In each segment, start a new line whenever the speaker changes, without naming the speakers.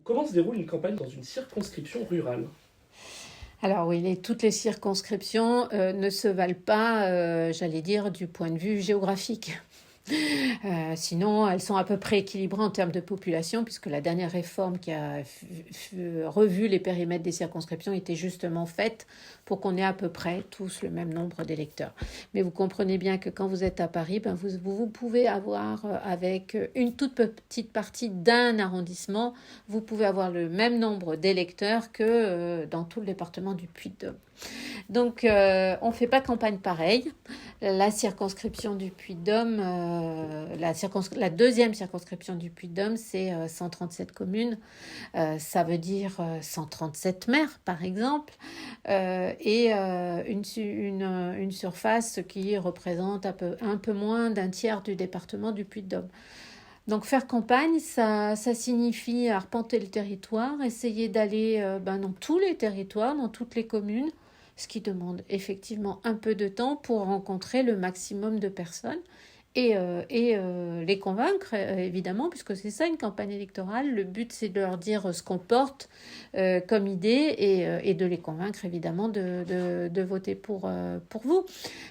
Comment se déroule une campagne dans une circonscription rurale?
Alors oui, toutes les circonscriptions ne se valent pas, j'allais dire, du point de vue géographique. Sinon, elles sont à peu près équilibrées en termes de population, puisque la dernière réforme qui a revu les périmètres des circonscriptions était justement faite pour qu'on ait à peu près tous le même nombre d'électeurs. Mais vous comprenez bien que quand vous êtes à Paris, vous pouvez avoir, avec une toute petite partie d'un arrondissement, vous pouvez avoir le même nombre d'électeurs que dans tout le département du Puy-de-Dôme. Donc, on ne fait pas campagne pareille. La circonscription du Puy-de-Dôme, la deuxième circonscription du Puy-de-Dôme, c'est 137 communes. Ça veut dire 137 maires, par exemple, et une surface qui représente un peu moins d'un tiers du département du Puy-de-Dôme. Donc faire campagne, ça signifie arpenter le territoire, essayer d'aller dans tous les territoires, dans toutes les communes, ce qui demande effectivement un peu de temps pour rencontrer le maximum de personnes et les convaincre, évidemment, puisque c'est ça une campagne électorale. Le but, c'est de leur dire ce qu'on porte comme idée et de les convaincre, évidemment, de voter pour vous.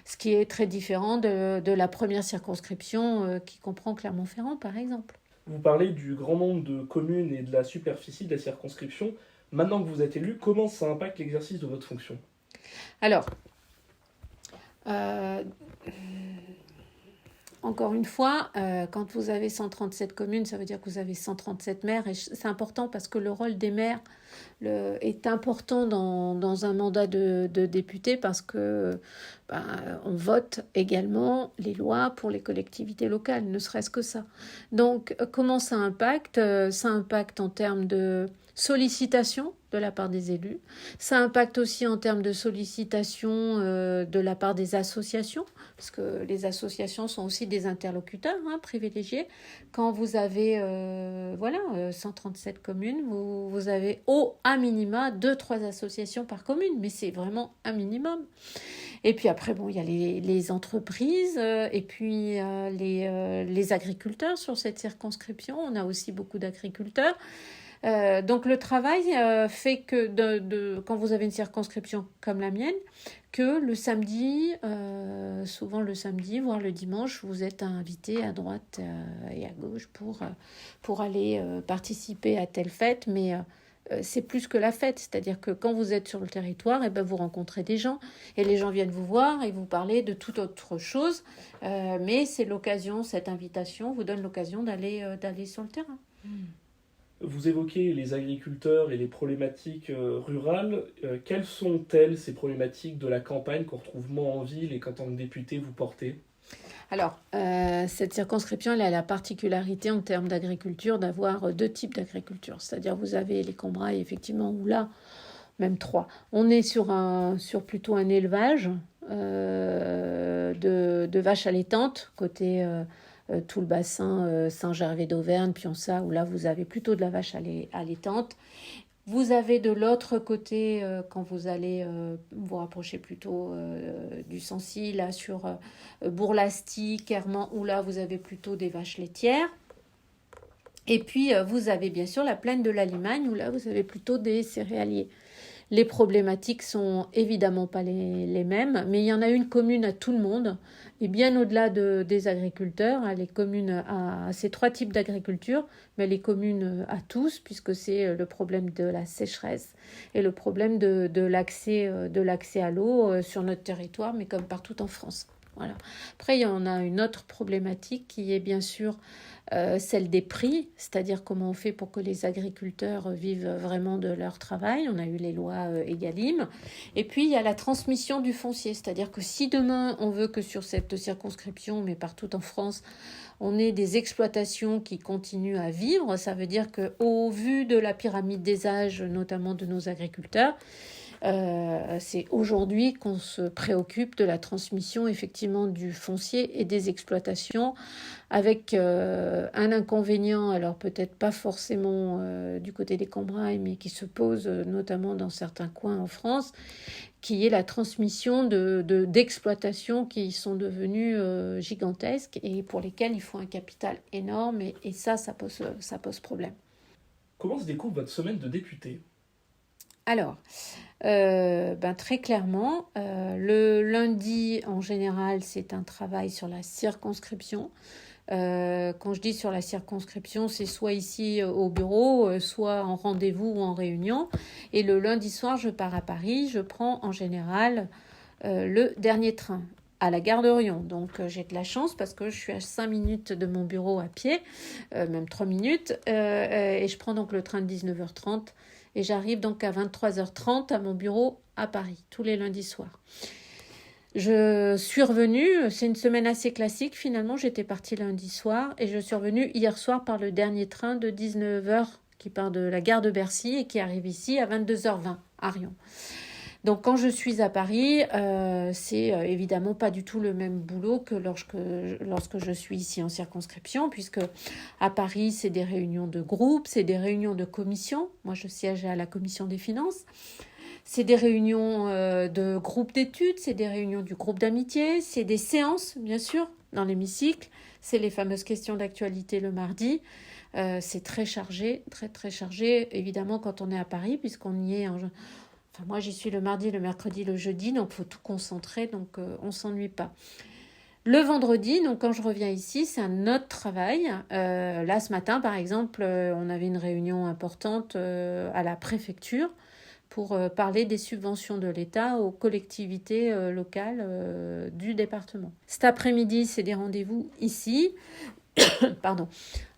Ce qui est très différent de la première circonscription qui comprend Clermont-Ferrand, par exemple.
Vous parlez du grand nombre de communes et de la superficie de la circonscription. Maintenant que vous êtes élu, comment ça impacte l'exercice de votre fonction?
Alors, euh, encore une fois, quand vous avez 137 communes, ça veut dire que vous avez 137 maires. Et c'est important parce que le rôle des maires est important dans un mandat de député parce que on vote également les lois pour les collectivités locales, ne serait-ce que ça. Donc, comment ça impacte? Ça impacte en termes de sollicitation de la part des élus. Ça impacte aussi en termes de sollicitation de la part des associations, parce que les associations sont aussi des interlocuteurs privilégiés. Quand vous avez 137 communes, vous avez à minima 2-3 associations par commune, mais c'est vraiment un minimum. Et puis après, il y a les entreprises et puis les agriculteurs sur cette circonscription. On a aussi beaucoup d'agriculteurs. Donc le travail fait que quand vous avez une circonscription comme la mienne, que le samedi, souvent le samedi, voire le dimanche, vous êtes invité à droite et à gauche pour aller participer à telle fête, mais c'est plus que la fête, c'est-à-dire que quand vous êtes sur le territoire, vous rencontrez des gens et les gens viennent vous voir et vous parler de toute autre chose, mais c'est l'occasion, cette invitation vous donne l'occasion d'aller sur le terrain.
Vous évoquez les agriculteurs et les problématiques rurales. Quelles sont-elles, ces problématiques de la campagne qu'on retrouve moins en ville et qu'en tant que député, vous portez?
Alors, cette circonscription, elle a la particularité en termes d'agriculture d'avoir deux types d'agriculture. C'est-à-dire, vous avez les Combrailles, effectivement, ou là, même trois. On est sur plutôt un élevage de vaches allaitantes, côté tout le bassin Saint-Gervais d'Auvergne, Pionça, où là, vous avez plutôt de la vache allaitante. Vous avez de l'autre côté, quand vous allez vous rapprocher plutôt du Sancy, là sur Bourg-Lasty, Kerman, où là vous avez plutôt des vaches laitières. Et puis vous avez bien sûr la plaine de la Limagne, où là vous avez plutôt des céréaliers. Les problématiques sont évidemment pas les mêmes, mais il y en a une commune à tout le monde, et bien au-delà des agriculteurs, les communes à ces trois types d'agriculture, mais les communes à tous, puisque c'est le problème de la sécheresse et le problème de l'accès à l'eau sur notre territoire, mais comme partout en France. Voilà. Après, il y en a une autre problématique qui est bien sûr celle des prix, c'est-à-dire comment on fait pour que les agriculteurs vivent vraiment de leur travail. On a eu les lois Egalim. Et puis, il y a la transmission du foncier, c'est-à-dire que si demain, on veut que sur cette circonscription, mais partout en France, on ait des exploitations qui continuent à vivre, ça veut dire qu'au vu de la pyramide des âges, notamment de nos agriculteurs, c'est aujourd'hui qu'on se préoccupe de la transmission effectivement du foncier et des exploitations avec un inconvénient, alors peut-être pas forcément du côté des Combrailles, mais qui se pose notamment dans certains coins en France, qui est la transmission d'exploitations qui sont devenues gigantesques et pour lesquelles il faut un capital énorme et ça pose problème.
Comment se découpe votre semaine de député?
Alors, très clairement, le lundi, en général, c'est un travail sur la circonscription. Quand je dis sur la circonscription, c'est soit ici au bureau, soit en rendez-vous ou en réunion. Et le lundi soir, je pars à Paris. Je prends en général le dernier train à la gare d'Orion. Donc j'ai de la chance parce que je suis à 5 minutes de mon bureau à pied, même 3 minutes. Et je prends donc le train de 19h30 et j'arrive donc à 23h30 à mon bureau à Paris, tous les lundis soirs. Je suis revenue, c'est une semaine assez classique finalement, j'étais partie lundi soir et je suis revenue hier soir par le dernier train de 19h qui part de la gare de Bercy et qui arrive ici à 22h20 à Riom. Donc quand je suis à Paris, c'est évidemment pas du tout le même boulot que lorsque je suis ici en circonscription, puisque à Paris, c'est des réunions de groupe, c'est des réunions de commission. Moi, je siège à la commission des finances. C'est des réunions de groupe d'études, c'est des réunions du groupe d'amitié, c'est des séances, bien sûr, dans l'hémicycle. C'est les fameuses questions d'actualité le mardi. C'est très chargé, très très chargé, évidemment, quand on est à Paris, puisqu'on y est moi, j'y suis le mardi, le mercredi, le jeudi, donc il faut tout concentrer, donc on ne s'ennuie pas. Le vendredi, donc quand je reviens ici, c'est un autre travail. Là, ce matin, par exemple, on avait une réunion importante à la préfecture pour parler des subventions de l'État aux collectivités locales du département. Cet après-midi, c'est des rendez-vous ici, pardon,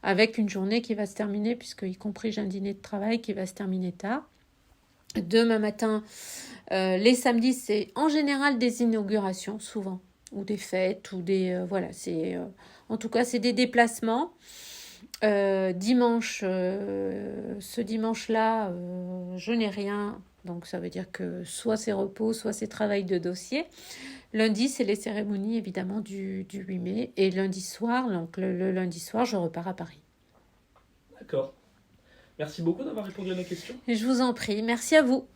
avec une journée qui va se terminer, puisque y compris j'ai un dîner de travail qui va se terminer tard. Demain matin, les samedis, c'est en général des inaugurations, souvent, ou des fêtes, ou des... en tout cas, c'est des déplacements. Dimanche, ce dimanche-là, je n'ai rien, donc ça veut dire que soit c'est repos, soit c'est travail de dossier. Lundi, c'est les cérémonies, évidemment, du 8 mai. Et lundi soir, donc le lundi soir, je repars à Paris.
D'accord. Merci beaucoup d'avoir répondu à nos questions.
Je vous en prie, merci à vous.